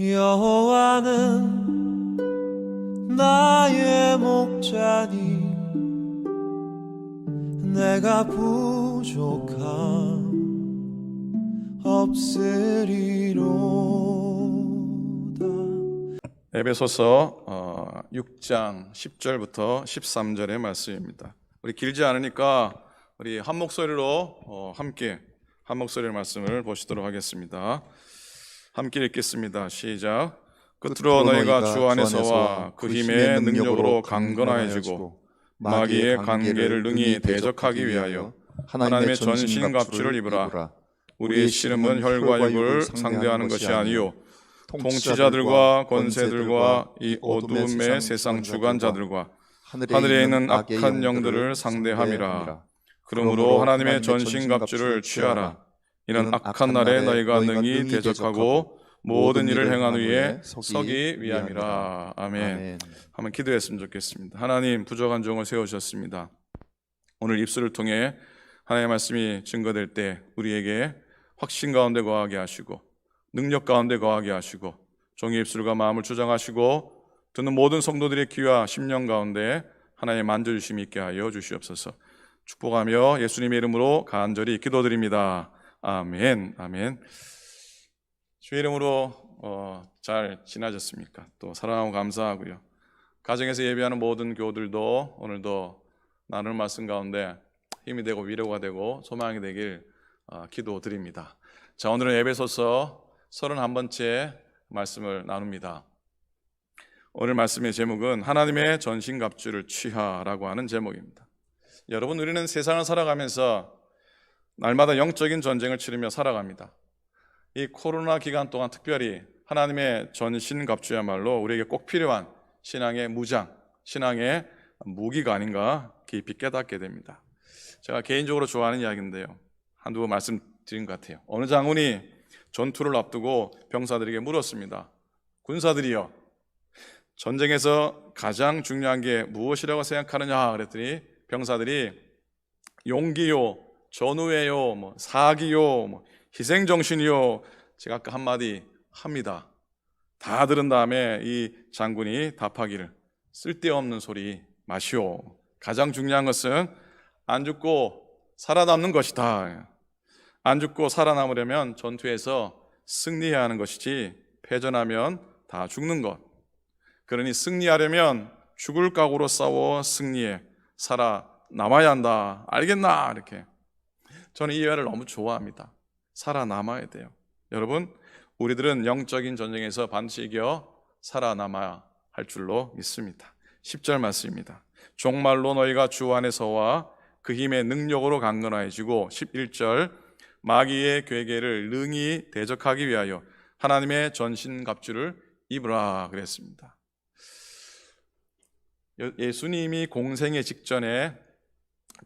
여호와는 나의 목자니 내가 부족함 없으리로다. 에베소서 6장 10절부터 13절의 말씀입니다. 우리 길지 않으니까 우리 한 목소리로 함께 한 목소리의 말씀을 보시도록 하겠습니다. 함께 읽겠습니다. 시작. 끝으로 너희가 주 안에서와 그 힘의 능력으로 강건하여지고 마귀의 관계를 능히 대적하기 위하여 하나님의 전신갑주를 입으라. 우리의 씨름은 혈과 육을 상대하는 것이 아니요 통치자들과 권세들과 이 어두움의 세상 주관자들과 하늘에 있는 악한 영들을 상대함이라. 그러므로 하나님의 전신갑주를 취하라. 이는 악한 날에 너희가 능히 대적하고 모든 일을 행한 후에 서기 위함이라. 아멘. 한번 기도했으면 좋겠습니다. 하나님, 부족한 종을 세우셨습니다. 오늘 입술을 통해 하나님의 말씀이 증거될 때 우리에게 확신 가운데 거하게 하시고 능력 가운데 거하게 하시고 종의 입술과 마음을 주장하시고 듣는 모든 성도들의 귀와 심령 가운데 하나님의 만져주심이 있게 하여 주시옵소서. 축복하며 예수님의 이름으로 간절히 기도드립니다. 아멘. 아멘. 주의 이름으로 잘 지나셨습니까? 또 사랑하고 감사하고요. 가정에서 예배하는 모든 교우들도 오늘도 나눌 말씀 가운데 힘이 되고 위로가 되고 소망이 되길 기도드립니다. 자, 오늘은 에베소서 31번째 말씀을 나눕니다. 오늘 말씀의 제목은 하나님의 전신갑주를 취하라고 하는 제목입니다. 여러분, 우리는 세상을 살아가면서 날마다 영적인 전쟁을 치르며 살아갑니다. 이 코로나 기간 동안 특별히 하나님의 전신갑주야말로 우리에게 꼭 필요한 신앙의 무장, 신앙의 무기가 아닌가 깊이 깨닫게 됩니다. 제가 개인적으로 좋아하는 이야기인데요, 한두 번 말씀드린 것 같아요. 어느 장군이 전투를 앞두고 병사들에게 물었습니다. 군사들이여, 전쟁에서 가장 중요한 게 무엇이라고 생각하느냐 그랬더니 병사들이 용기요, 전우회요, 사기요, 희생정신이요. 제가 아까 한마디 합니다. 다 들은 다음에 이 장군이 답하기를 쓸데없는 소리 마시오. 가장 중요한 것은 안 죽고 살아남는 것이다. 안 죽고 살아남으려면 전투에서 승리해야 하는 것이지 패전하면 다 죽는 것. 그러니 승리하려면 죽을 각오로 싸워 승리해. 살아남아야 한다. 알겠나? 이렇게. 저는 이 이야기를 너무 좋아합니다. 살아남아야 돼요. 여러분, 우리들은 영적인 전쟁에서 반드시 이겨 살아남아야 할 줄로 믿습니다. 10절 말씀입니다. 종말로 너희가 주 안에서와 그 힘의 능력으로 강건하여지고 11절 마귀의 괴계를 능히 대적하기 위하여 하나님의 전신갑주를 입으라 그랬습니다. 예수님이 공생의 직전에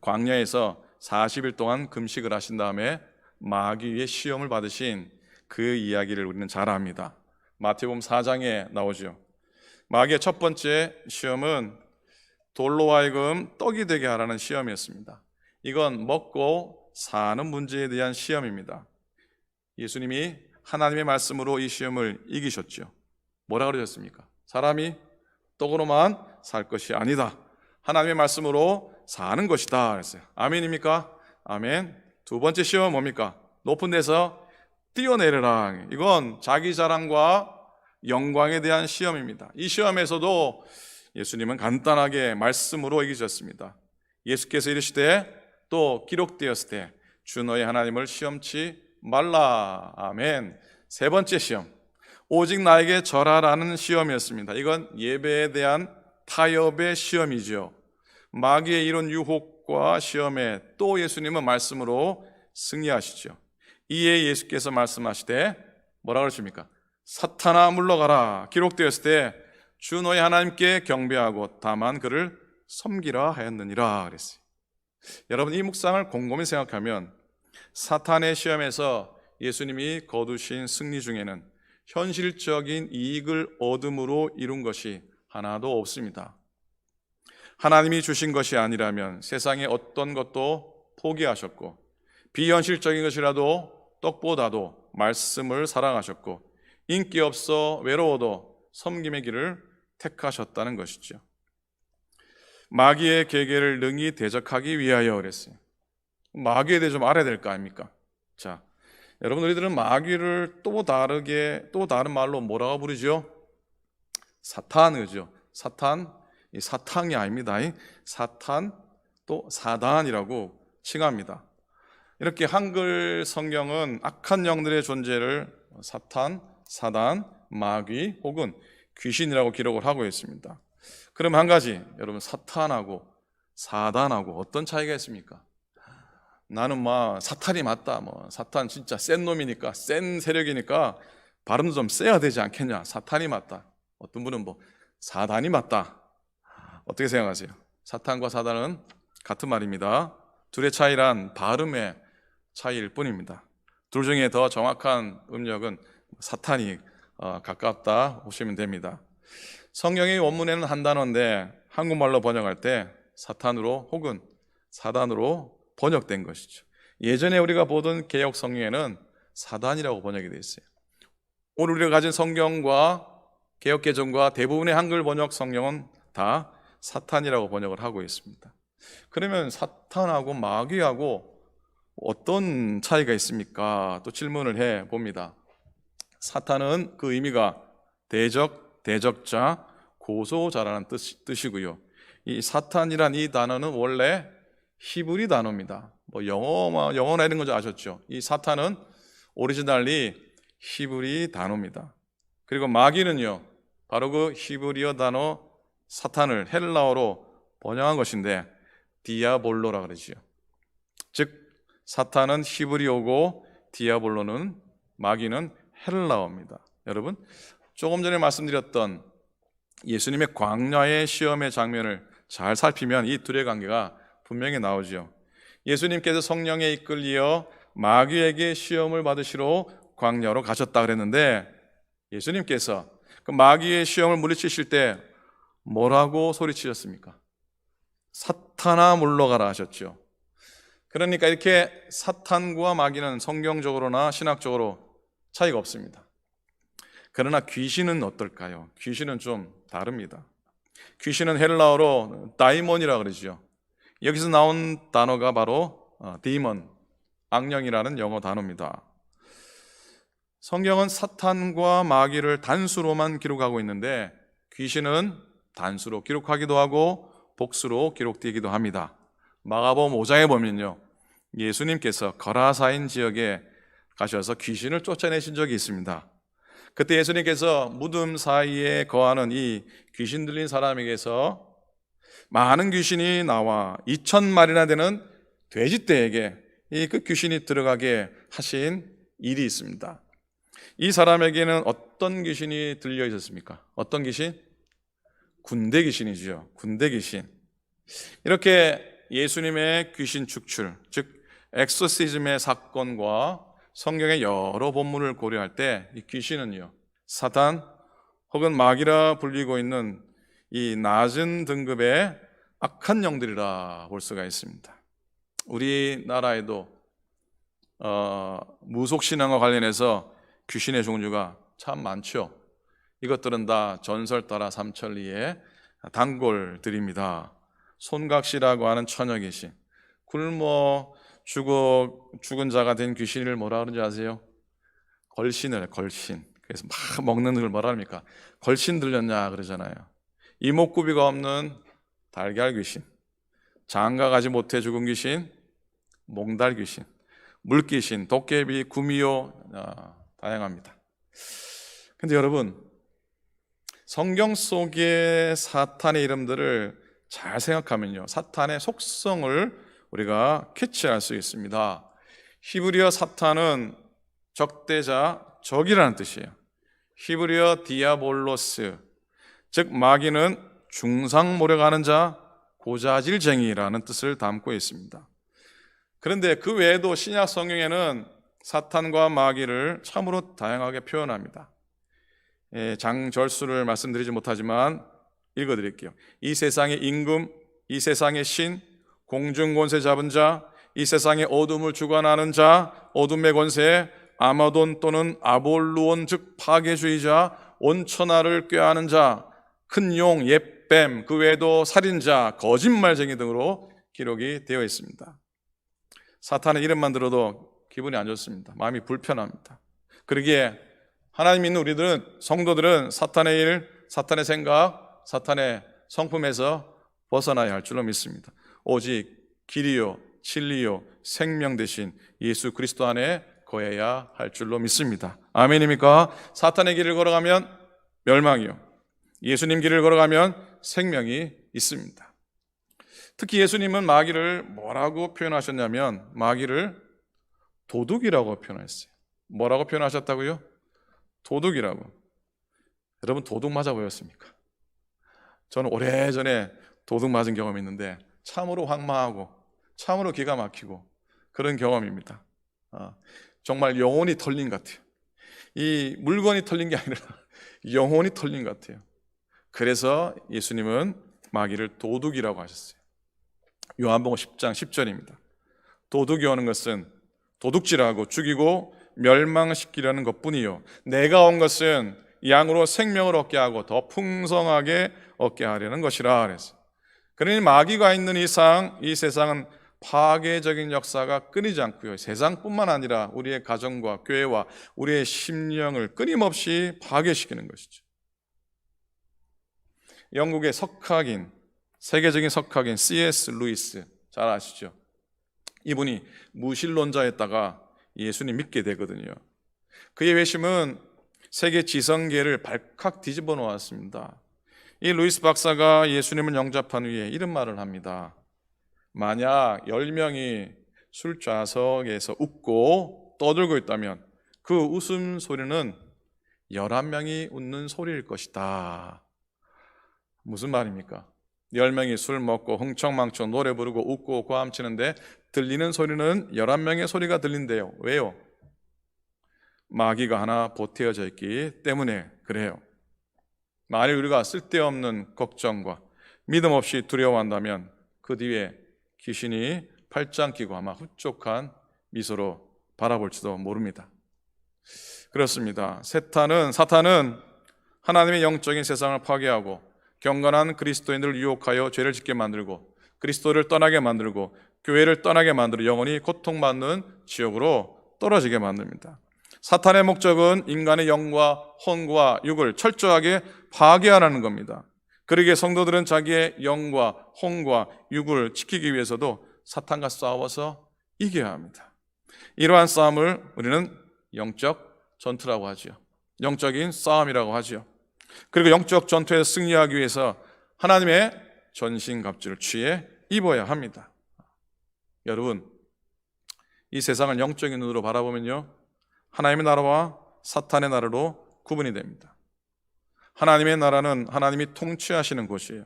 광야에서 40일 동안 금식을 하신 다음에 마귀의 시험을 받으신 그 이야기를 우리는 잘 압니다. 마태복음 4장에 나오죠. 마귀의 첫 번째 시험은 돌로 하여금 떡이 되게 하라는 시험이었습니다. 이건 먹고 사는 문제에 대한 시험입니다. 예수님이 하나님의 말씀으로 이 시험을 이기셨죠. 뭐라 그러셨습니까? 사람이 떡으로만 살 것이 아니다. 하나님의 말씀으로 사는 것이다 그랬어요. 아멘입니까? 아멘. 두 번째 시험은 뭡니까? 높은 데서 뛰어내려라. 이건 자기 자랑과 영광에 대한 시험입니다. 이 시험에서도 예수님은 간단하게 말씀으로 이기셨습니다. 예수께서 이르시되 또 기록되었을 때 주 너희 하나님을 시험치 말라. 아멘. 세 번째 시험, 오직 나에게 절하라는 시험이었습니다. 이건 예배에 대한 타협의 시험이죠. 마귀의 이런 유혹과 시험에 또 예수님은 말씀으로 승리하시죠. 이에 예수께서 말씀하시되 뭐라 그러십니까? 사탄아 물러가라. 기록되었을 때 주 너희 하나님께 경배하고 다만 그를 섬기라 하였느니라 그랬어요. 여러분, 이 묵상을 곰곰이 생각하면 사탄의 시험에서 예수님이 거두신 승리 중에는 현실적인 이익을 얻음으로 이룬 것이 하나도 없습니다. 하나님이 주신 것이 아니라면 세상의 어떤 것도 포기하셨고, 비현실적인 것이라도 떡보다도 말씀을 사랑하셨고, 인기 없어 외로워도 섬김의 길을 택하셨다는 것이죠. 마귀의 계계를 능히 대적하기 위하여 그랬어요. 마귀에 대해 좀 알아야 될 거 아닙니까? 자, 여러분, 우리들은 마귀를 또 다른 말로 뭐라고 부르죠? 사탄, 그죠? 사탄, 이 사탕이 아닙니다. 사탄, 또 사단이라고 칭합니다. 이렇게 한글 성경은 악한 영들의 존재를 사탄, 사단, 마귀 혹은 귀신이라고 기록을 하고 있습니다. 그럼 한 가지, 여러분, 사탄하고 사단하고 어떤 차이가 있습니까? 나는 사탄이 맞다. 사탄 진짜 센 놈이니까, 센 세력이니까 발음도 좀 세야 되지 않겠냐? 사탄이 맞다. 어떤 분은 사단이 맞다. 어떻게 생각하세요? 사탄과 사단은 같은 말입니다. 둘의 차이란 발음의 차이일 뿐입니다. 둘 중에 더 정확한 음력은 사탄이 가깝다 보시면 됩니다. 성경의 원문에는 한 단어인데 한국말로 번역할 때 사탄으로 혹은 사단으로 번역된 것이죠. 예전에 우리가 보던 개역 성경에는 사단이라고 번역이 되어 있어요. 오늘 우리가 가진 성경과 개역 개정과 대부분의 한글 번역 성경은 다 사탄이라고 번역을 하고 있습니다. 그러면 사탄하고 마귀하고 어떤 차이가 있습니까? 또 질문을 해 봅니다. 사탄은 그 의미가 대적, 대적자, 고소자라는 뜻이고요. 이 사탄이란 이 단어는 원래 히브리 단어입니다. 영어나 이런 거 아셨죠? 이 사탄은 오리지널리 히브리 단어입니다. 그리고 마귀는요, 바로 그 히브리어 단어 사탄을 헬라어로 번역한 것인데 디아볼로라 그러지요. 즉 사탄은 히브리어고 디아볼로는 마귀는 헬라어입니다. 여러분, 조금 전에 말씀드렸던 예수님의 광야의 시험의 장면을 잘 살피면 이 둘의 관계가 분명히 나오죠. 예수님께서 성령에 이끌려 마귀에게 시험을 받으시러 광야로 가셨다 그랬는데 예수님께서 그 마귀의 시험을 물리치실 때 뭐라고 소리치셨습니까? 사탄아 물러가라 하셨죠. 그러니까 이렇게 사탄과 마귀는 성경적으로나 신학적으로 차이가 없습니다. 그러나 귀신은 어떨까요? 귀신은 좀 다릅니다. 귀신은 헬라어로 다이몬이라고 그러죠. 여기서 나온 단어가 바로 디몬, 악령이라는 영어 단어입니다. 성경은 사탄과 마귀를 단수로만 기록하고 있는데 귀신은 단수로 기록하기도 하고 복수로 기록되기도 합니다. 마가복음 5장에 보면요, 예수님께서 거라사인 지역에 가셔서 귀신을 쫓아내신 적이 있습니다. 그때 예수님께서 무덤 사이에 거하는 이 귀신 들린 사람에게서 많은 귀신이 나와 2,000마리나 되는 돼지떼에게 그 귀신이 들어가게 하신 일이 있습니다. 이 사람에게는 어떤 귀신이 들려 있었습니까? 어떤 귀신? 군대 귀신이죠. 군대 귀신. 이렇게 예수님의 귀신 축출, 즉 엑소시즘의 사건과 성경의 여러 본문을 고려할 때 이 귀신은요, 사탄 혹은 마귀라 불리고 있는 이 낮은 등급의 악한 영들이라 볼 수가 있습니다. 우리나라에도 무속신앙과 관련해서 귀신의 종류가 참 많죠. 이것들은 다 전설 따라 삼천리의 단골들입니다. 손각시라고 하는 처녀 귀신, 굶어 죽은 자가 된 귀신을 뭐라 그러는지 아세요? 걸신을, 걸신. 그래서 막 먹는 걸 뭐라 합니까? 걸신 들렸냐 그러잖아요. 이목구비가 없는 달걀 귀신, 장가가지 못해 죽은 귀신, 몽달 귀신, 물귀신, 도깨비, 구미호, 다양합니다. 근데 여러분, 성경 속의 사탄의 이름들을 잘 생각하면요, 사탄의 속성을 우리가 캐치할 수 있습니다. 히브리어 사탄은 적대자, 적이라는 뜻이에요. 히브리어 디아볼로스, 즉 마귀는 중상모략하는 자, 고자질쟁이라는 뜻을 담고 있습니다. 그런데 그 외에도 신약 성경에는 사탄과 마귀를 참으로 다양하게 표현합니다. 장절수를 말씀드리지 못하지만 읽어드릴게요. 이 세상의 임금, 이 세상의 신, 공중 권세 잡은 자, 이 세상의 어둠을 주관하는 자, 어둠의 권세, 아마돈 또는 아볼루온 즉 파괴주의자, 온천하를 꾀하는 자, 큰 용, 옛뱀, 그 외에도 살인자, 거짓말쟁이 등으로 기록이 되어 있습니다. 사탄의 이름만 들어도 기분이 안 좋습니다. 마음이 불편합니다. 그러기에 하나님 믿는 우리들은, 성도들은 사탄의 일, 사탄의 생각, 사탄의 성품에서 벗어나야 할 줄로 믿습니다. 오직 길이요 진리요 생명 되신 예수 그리스도 안에 거해야 할 줄로 믿습니다. 아멘입니까? 사탄의 길을 걸어가면 멸망이요, 예수님 길을 걸어가면 생명이 있습니다. 특히 예수님은 마귀를 뭐라고 표현하셨냐면 마귀를 도둑이라고 표현했어요. 뭐라고 표현하셨다고요? 도둑이라고. 여러분, 도둑 맞아 보였습니까? 저는 오래전에 도둑 맞은 경험이 있는데 참으로 황망하고 참으로 기가 막히고 그런 경험입니다. 정말 영혼이 털린 것 같아요. 이 물건이 털린 게 아니라 영혼이 털린 것 같아요. 그래서 예수님은 마귀를 도둑이라고 하셨어요. 요한복음 10장 10절입니다. 도둑이 오는 것은 도둑질하고 죽이고 멸망시키려는 것뿐이요, 내가 온 것은 양으로 생명을 얻게 하고 더 풍성하게 얻게 하려는 것이라 그랬어요. 그러니 마귀가 있는 이상 이 세상은 파괴적인 역사가 끊이지 않고요, 세상뿐만 아니라 우리의 가정과 교회와 우리의 심령을 끊임없이 파괴시키는 것이죠. 영국의 석학인, 세계적인 석학인 C.S. 루이스 잘 아시죠? 이분이 무신론자였다가 예수님 믿게 되거든요. 그의 외심은 세계 지성계를 발칵 뒤집어 놓았습니다. 이 루이스 박사가 예수님을 영접한 후에 이런 말을 합니다. 만약 10명이 술좌석에서 웃고 떠들고 있다면 그 웃음소리는 11명이 웃는 소리일 것이다. 무슨 말입니까? 10명이 술 먹고 흥청망청 노래 부르고 웃고 고함치는데 들리는 소리는 11명의 소리가 들린대요. 왜요? 마귀가 하나 보태어져 있기 때문에 그래요. 만일 우리가 쓸데없는 걱정과 믿음 없이 두려워한다면 그 뒤에 귀신이 팔짱 끼고 아마 흡족한 미소로 바라볼지도 모릅니다. 그렇습니다. 사탄은 하나님의 영적인 세상을 파괴하고 경건한 그리스도인들을 유혹하여 죄를 짓게 만들고 그리스도를 떠나게 만들고 교회를 떠나게 만들어 영원히 고통받는 지옥으로 떨어지게 만듭니다. 사탄의 목적은 인간의 영과 혼과 육을 철저하게 파괴하라는 겁니다. 그러기에 성도들은 자기의 영과 혼과 육을 지키기 위해서도 사탄과 싸워서 이겨야 합니다. 이러한 싸움을 우리는 영적 전투라고 하죠. 영적인 싸움이라고 하죠. 그리고 영적 전투에서 승리하기 위해서 하나님의 전신갑주를 취해 입어야 합니다. 여러분, 이 세상을 영적인 눈으로 바라보면요, 하나님의 나라와 사탄의 나라로 구분이 됩니다. 하나님의 나라는 하나님이 통치하시는 곳이에요.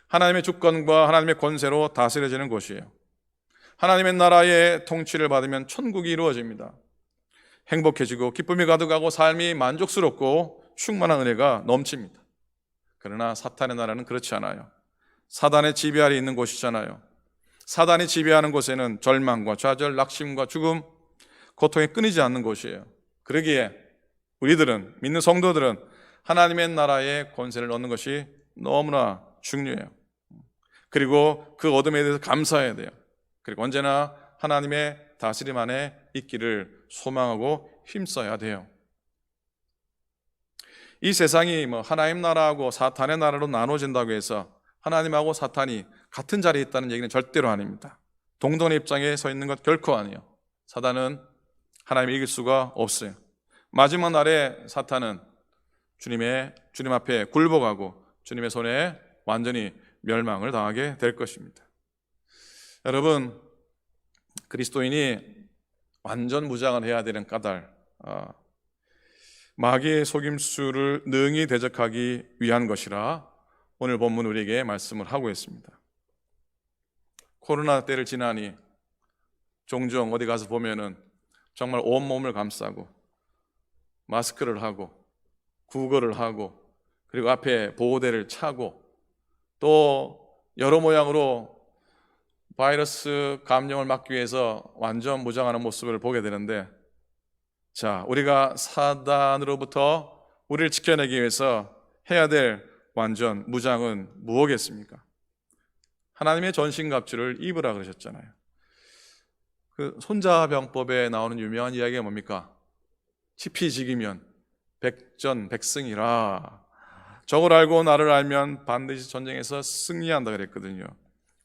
하나님의 주권과 하나님의 권세로 다스려지는 곳이에요. 하나님의 나라의 통치를 받으면 천국이 이루어집니다. 행복해지고 기쁨이 가득하고 삶이 만족스럽고 충만한 은혜가 넘칩니다. 그러나 사탄의 나라는 그렇지 않아요. 사단의 지배 아래 있는 곳이잖아요. 사단이 지배하는 곳에는 절망과 좌절, 낙심과 죽음, 고통이 끊이지 않는 곳이에요. 그러기에 우리들은, 믿는 성도들은 하나님의 나라의 권세를 얻는 것이 너무나 중요해요. 그리고 그 얻음에 대해서 감사해야 돼요. 그리고 언제나 하나님의 다스림 안에 있기를 소망하고 힘써야 돼요. 이 세상이 하나님 나라하고 사탄의 나라로 나눠진다고 해서 하나님하고 사탄이 같은 자리에 있다는 얘기는 절대로 아닙니다. 동등의 입장에 서 있는 것 결코 아니에요. 사단은 하나님을 이길 수가 없어요. 마지막 날에 사탄은 주님 앞에 굴복하고 주님의 손에 완전히 멸망을 당하게 될 것입니다. 여러분, 그리스도인이 완전 무장을 해야 되는 까닭, 마귀의 속임수를 능히 대적하기 위한 것이라 오늘 본문 우리에게 말씀을 하고 있습니다. 코로나 때를 지나니 종종 어디 가서 보면은 정말 온몸을 감싸고 마스크를 하고 구걸을 하고 그리고 앞에 보호대를 차고 또 여러 모양으로 바이러스 감염을 막기 위해서 완전 무장하는 모습을 보게 되는데 자, 우리가 사단으로부터 우리를 지켜내기 위해서 해야 될 완전 무장은 무엇이겠습니까? 하나님의 전신갑주를 입으라 그러셨잖아요. 그 손자병법에 나오는 유명한 이야기가 뭡니까? 치피지기면 백전백승이라. 적을 알고 나를 알면 반드시 전쟁에서 승리한다 그랬거든요.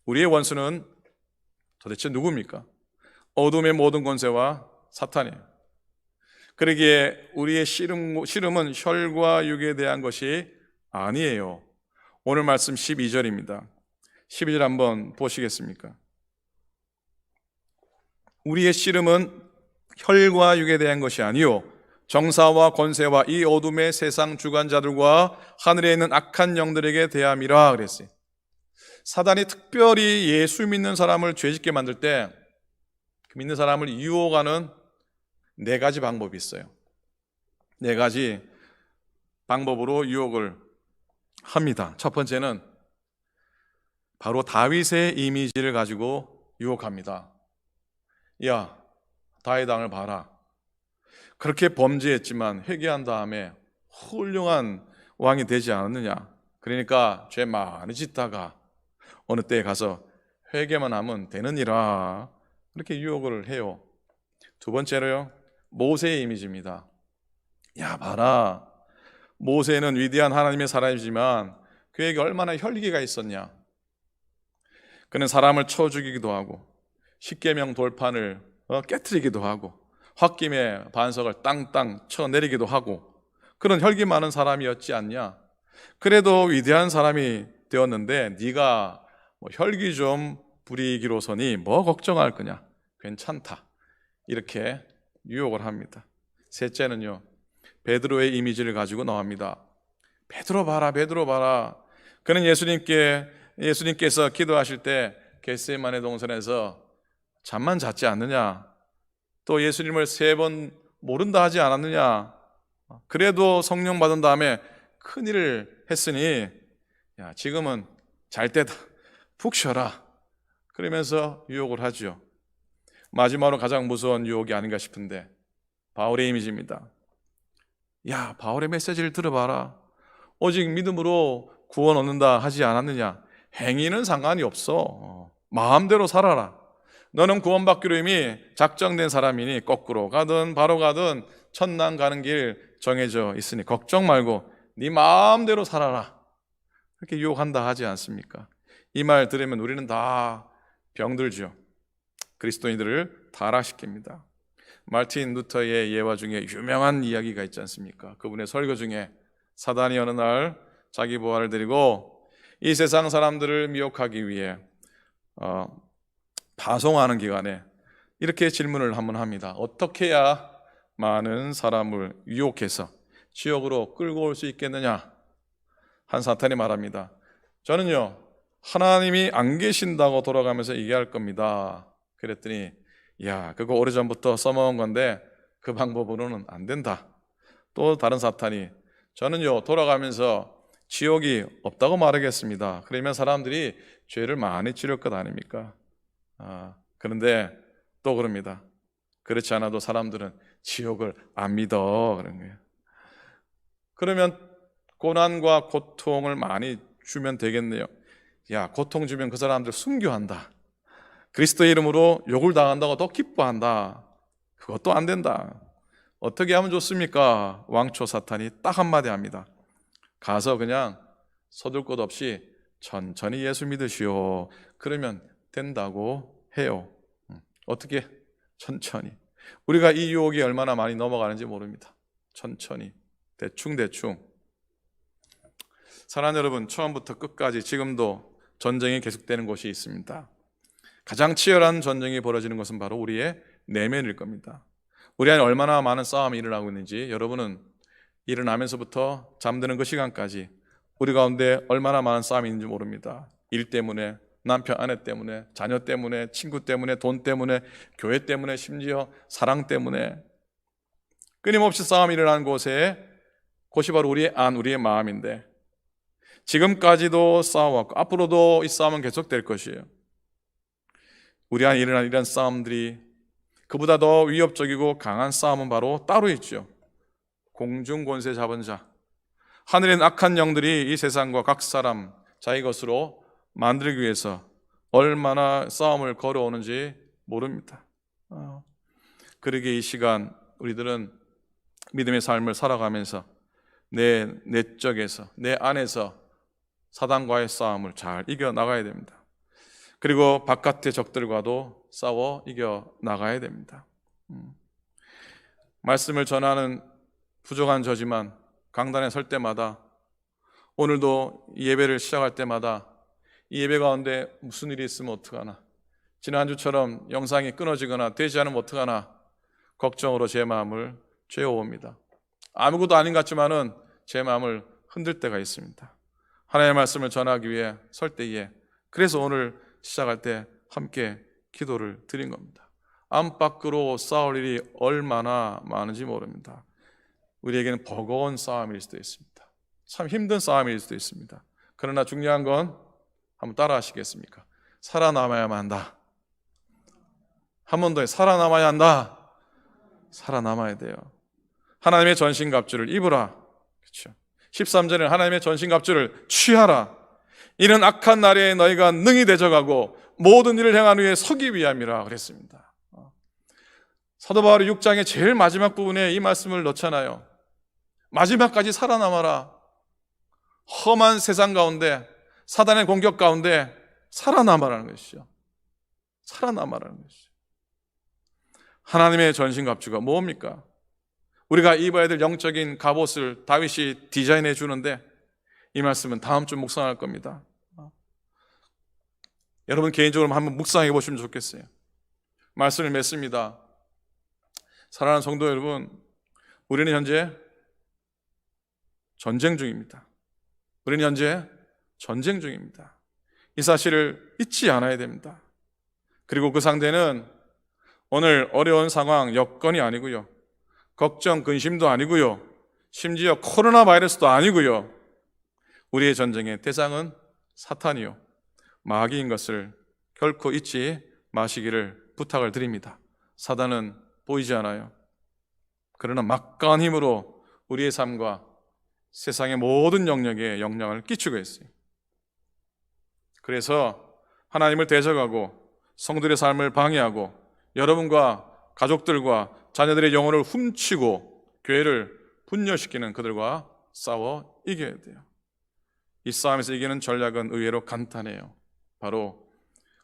우리의 원수는 도대체 누굽니까? 어둠의 모든 권세와 사탄이에요. 그러기에 우리의 씨름은 혈과 육에 대한 것이 아니에요. 오늘 말씀 12절입니다. 12절 한번 보시겠습니까? 우리의 씨름은 혈과 육에 대한 것이 아니요 정사와 권세와 이 어둠의 세상 주관자들과 하늘에 있는 악한 영들에게 대함이라 그랬어요. 사단이 특별히 예수 믿는 사람을 죄짓게 만들 때 그 믿는 사람을 유혹하는 4가지 방법이 있어요. 4가지 방법으로 유혹을 합니다. 첫 번째는 바로 다윗의 이미지를 가지고 유혹합니다. 야, 다윗 왕을 봐라. 그렇게 범죄했지만 회개한 다음에 훌륭한 왕이 되지 않았느냐. 그러니까 죄 많이 짓다가 어느 때에 가서 회개만 하면 되느니라. 이렇게 유혹을 해요. 두 번째로요, 모세의 이미지입니다. 야, 봐라. 모세는 위대한 하나님의 사람이지만 그에게 얼마나 혈기가 있었냐. 그는 사람을 쳐 죽이기도 하고 십계명 돌판을 깨트리기도 하고 홧김에 반석을 땅땅 쳐 내리기도 하고 그런 혈기 많은 사람이었지 않냐. 그래도 위대한 사람이 되었는데 네가 혈기 좀 부리기로서니 뭐 걱정할 거냐. 괜찮다. 이렇게 유혹을 합니다. 셋째는요, 베드로의 이미지를 가지고 나옵니다. 베드로 봐라, 베드로 봐라. 그는 예수님께서 기도하실 때 겟세마네 동산에서 잠만 잤지 않느냐. 또 예수님을 3번 모른다 하지 않았느냐. 그래도 성령 받은 다음에 큰일을 했으니 야, 지금은 잘 때다. 푹 쉬어라. 그러면서 유혹을 하죠. 마지막으로 가장 무서운 유혹이 아닌가 싶은데 바울의 이미지입니다. 야, 바울의 메시지를 들어봐라. 오직 믿음으로 구원 얻는다 하지 않았느냐. 행위는 상관이 없어. 마음대로 살아라. 너는 구원받기로 이미 작정된 사람이니 거꾸로 가든 바로 가든 천당 가는 길 정해져 있으니 걱정 말고 네 마음대로 살아라. 그렇게 유혹한다 하지 않습니까? 이 말 들으면 우리는 다 병들죠. 그리스도인들을 타락시킵니다. 마르틴 루터의 예화 중에 유명한 이야기가 있지 않습니까? 그분의 설교 중에 사단이 어느 날 자기 부하를 데리고 이 세상 사람들을 미혹하기 위해 파송하는 기간에 이렇게 질문을 한번 합니다. 어떻게 해야 많은 사람을 유혹해서 지옥으로 끌고 올 수 있겠느냐? 한 사탄이 말합니다. 저는요, 하나님이 안 계신다고 돌아가면서 얘기할 겁니다. 그랬더니 야, 그거 오래전부터 써먹은 건데 그 방법으로는 안 된다. 또 다른 사탄이 저는요, 돌아가면서 지옥이 없다고 말하겠습니다. 그러면 사람들이 죄를 많이 지을 것 아닙니까? 그런데 또 그럽니다. 그렇지 않아도 사람들은 지옥을 안 믿어. 그런 거예요. 그러면 고난과 고통을 많이 주면 되겠네요. 야, 고통 주면 그 사람들 순교한다. 그리스도의 이름으로 욕을 당한다고 더 기뻐한다. 그것도 안 된다. 어떻게 하면 좋습니까? 왕초 사탄이 딱 한마디 합니다. 가서 그냥 서둘 것 없이 천천히 예수 믿으시오. 그러면 된다고 해요. 어떻게? 천천히. 우리가 이 유혹이 얼마나 많이 넘어가는지 모릅니다. 천천히, 대충. 사랑하는 여러분, 처음부터 끝까지 지금도 전쟁이 계속되는 곳이 있습니다. 가장 치열한 전쟁이 벌어지는 것은 바로 우리의 내면일 겁니다. 우리 안에 얼마나 많은 싸움이 일어나고 있는지 여러분은 일어나면서부터 잠드는 그 시간까지 우리 가운데 얼마나 많은 싸움이 있는지 모릅니다. 일 때문에, 남편 아내 때문에, 자녀 때문에, 친구 때문에, 돈 때문에, 교회 때문에, 심지어 사랑 때문에 끊임없이 싸움이 일어나는 곳이 바로 우리의 안, 우리의 마음인데 지금까지도 싸워왔고 앞으로도 이 싸움은 계속될 것이에요. 우리 안에 일어난 이런 싸움들이 그보다 더 위협적이고 강한 싸움은 바로 따로 있죠. 공중 권세 잡은 자, 하늘의 악한 영들이 이 세상과 각 사람 자기 것으로 만들기 위해서 얼마나 싸움을 걸어오는지 모릅니다. 그러기에 이 시간 우리들은 믿음의 삶을 살아가면서 내 내적에서, 내 안에서 사단과의 싸움을 잘 이겨나가야 됩니다. 그리고 바깥의 적들과도 싸워 이겨나가야 됩니다. 말씀을 전하는 부족한 저지만 강단에 설 때마다, 오늘도 예배를 시작할 때마다 이 예배 가운데 무슨 일이 있으면 어떡하나, 지난주처럼 영상이 끊어지거나 되지 않으면 어떡하나 걱정으로 제 마음을 죄어옵니다. 아무것도 아닌 것 같지만은 제 마음을 흔들 때가 있습니다. 하나님의 말씀을 전하기 위해 설 때에, 그래서 오늘 시작할 때 함께 기도를 드린 겁니다. 안팎으로 싸울 일이 얼마나 많은지 모릅니다. 우리에게는 버거운 싸움일 수도 있습니다. 참 힘든 싸움일 수도 있습니다. 그러나 중요한 건, 한번 따라 하시겠습니까? 살아남아야만 한다. 한 번 더, 살아남아야 한다. 살아남아야 돼요. 하나님의 전신갑주를 입으라. 그렇죠? 13절에는 하나님의 전신갑주를 취하라. 이는 악한 날에 너희가 능히 대적하고 모든 일을 행하는 후에 서기 위함이라 그랬습니다. 사도 바울이 6장의 제일 마지막 부분에 이 말씀을 넣잖아요. 마지막까지 살아남아라. 험한 세상 가운데, 사단의 공격 가운데 살아남아라는 것이죠. 살아남아라는 것이죠. 하나님의 전신갑주가 뭡니까? 우리가 입어야 될 영적인 갑옷을 다윗이 디자인해 주는데, 이 말씀은 다음 주 묵상할 겁니다. 여러분 개인적으로 한번 묵상해 보시면 좋겠어요. 말씀을 맺습니다. 사랑하는 성도 여러분, 우리는 현재 전쟁 중입니다. 우리는 현재 전쟁 중입니다. 이 사실을 잊지 않아야 됩니다. 그리고 그 상대는 오늘 어려운 상황, 여건이 아니고요, 걱정, 근심도 아니고요, 심지어 코로나 바이러스도 아니고요, 우리의 전쟁의 대상은 사탄이요, 마귀인 것을 결코 잊지 마시기를 부탁을 드립니다. 사단은 보이지 않아요. 그러나 막강한 힘으로 우리의 삶과 세상의 모든 영역에 영향을 끼치고 있어요. 그래서 하나님을 대적하고 성도들의 삶을 방해하고 여러분과 가족들과 자녀들의 영혼을 훔치고 교회를 분열시키는 그들과 싸워 이겨야 돼요. 이 싸움에서 이기는 전략은 의외로 간단해요. 바로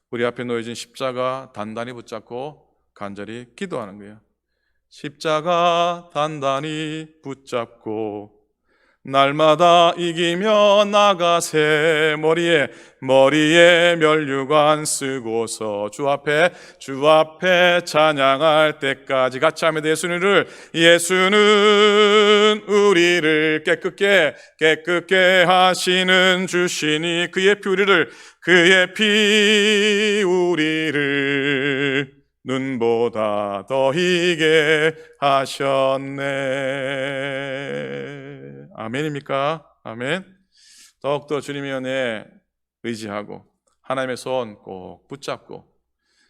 우리 앞에 놓여진 십자가 단단히 붙잡고 간절히 기도하는 거예요. 십자가 단단히 붙잡고 날마다 이기며 나가세. 머리에 면류관 쓰고서 주 앞에 찬양할 때까지 같이 하면 돼. 예수는 우리를 깨끗게 하시는 주시니 그의 피 우리를 눈보다 더 희게 하셨네. 아멘입니까? 아멘. 더욱더 주님의 은혜에 의지하고 하나님의 손 꼭 붙잡고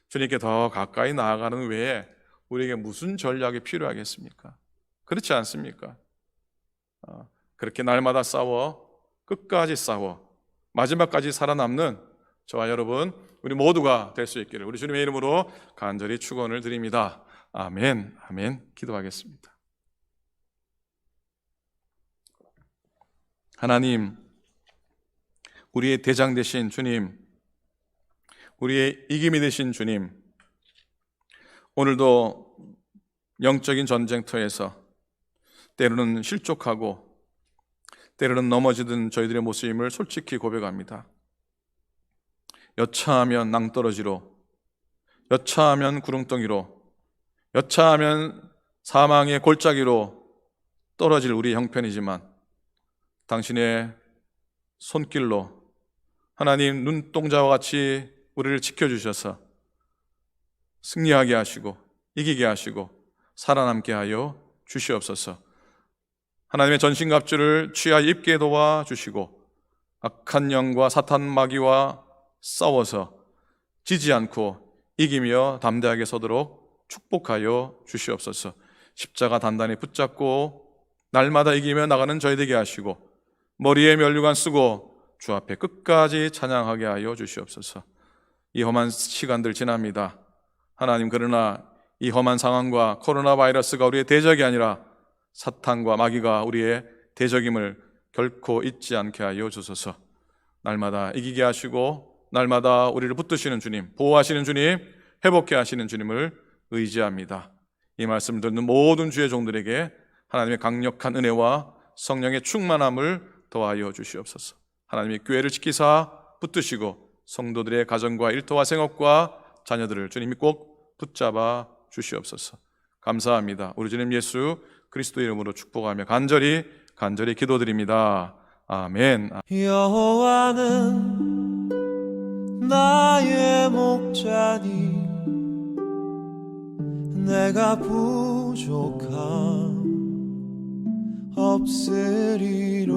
주님께 더 가까이 나아가는 외에 우리에게 무슨 전략이 필요하겠습니까? 그렇지 않습니까? 그렇게 날마다 싸워, 끝까지 싸워, 마지막까지 살아남는 저와 여러분, 우리 모두가 될 수 있기를 우리 주님의 이름으로 간절히 축원을 드립니다. 아멘. 아멘. 기도하겠습니다. 하나님, 우리의 대장 되신 주님, 우리의 이김이 되신 주님, 오늘도 영적인 전쟁터에서 때로는 실족하고 때로는 넘어지던 저희들의 모습임을 솔직히 고백합니다. 여차하면 낭떠러지로, 여차하면 구렁텅이로, 여차하면 사망의 골짜기로 떨어질 우리 형편이지만 당신의 손길로 하나님 눈동자와 같이 우리를 지켜주셔서 승리하게 하시고 이기게 하시고 살아남게 하여 주시옵소서. 하나님의 전신갑주를 취하여 입게 도와주시고 악한 영과 사탄 마귀와 싸워서 지지 않고 이기며 담대하게 서도록 축복하여 주시옵소서. 십자가 단단히 붙잡고 날마다 이기며 나가는 저희 되게 하시고 머리에 면류관 쓰고 주 앞에 끝까지 찬양하게 하여 주시옵소서. 이 험한 시간들 지납니다. 하나님, 그러나 이 험한 상황과 코로나 바이러스가 우리의 대적이 아니라 사탄과 마귀가 우리의 대적임을 결코 잊지 않게 하여 주소서. 날마다 이기게 하시고 날마다 우리를 붙드시는 주님, 보호하시는 주님, 회복케 하시는 주님을 의지합니다. 이 말씀을 듣는 모든 주의 종들에게 하나님의 강력한 은혜와 성령의 충만함을 더하여 주시옵소서. 하나님의 교회를 지키사 붙드시고 성도들의 가정과 일터와 생업과 자녀들을 주님이 꼭 붙잡아 주시옵소서. 감사합니다. 우리 주님 예수 그리스도 이름으로 축복하며 간절히 기도드립니다. 아멘. 여호와는 나의 목자니 내가 부족함 없으리로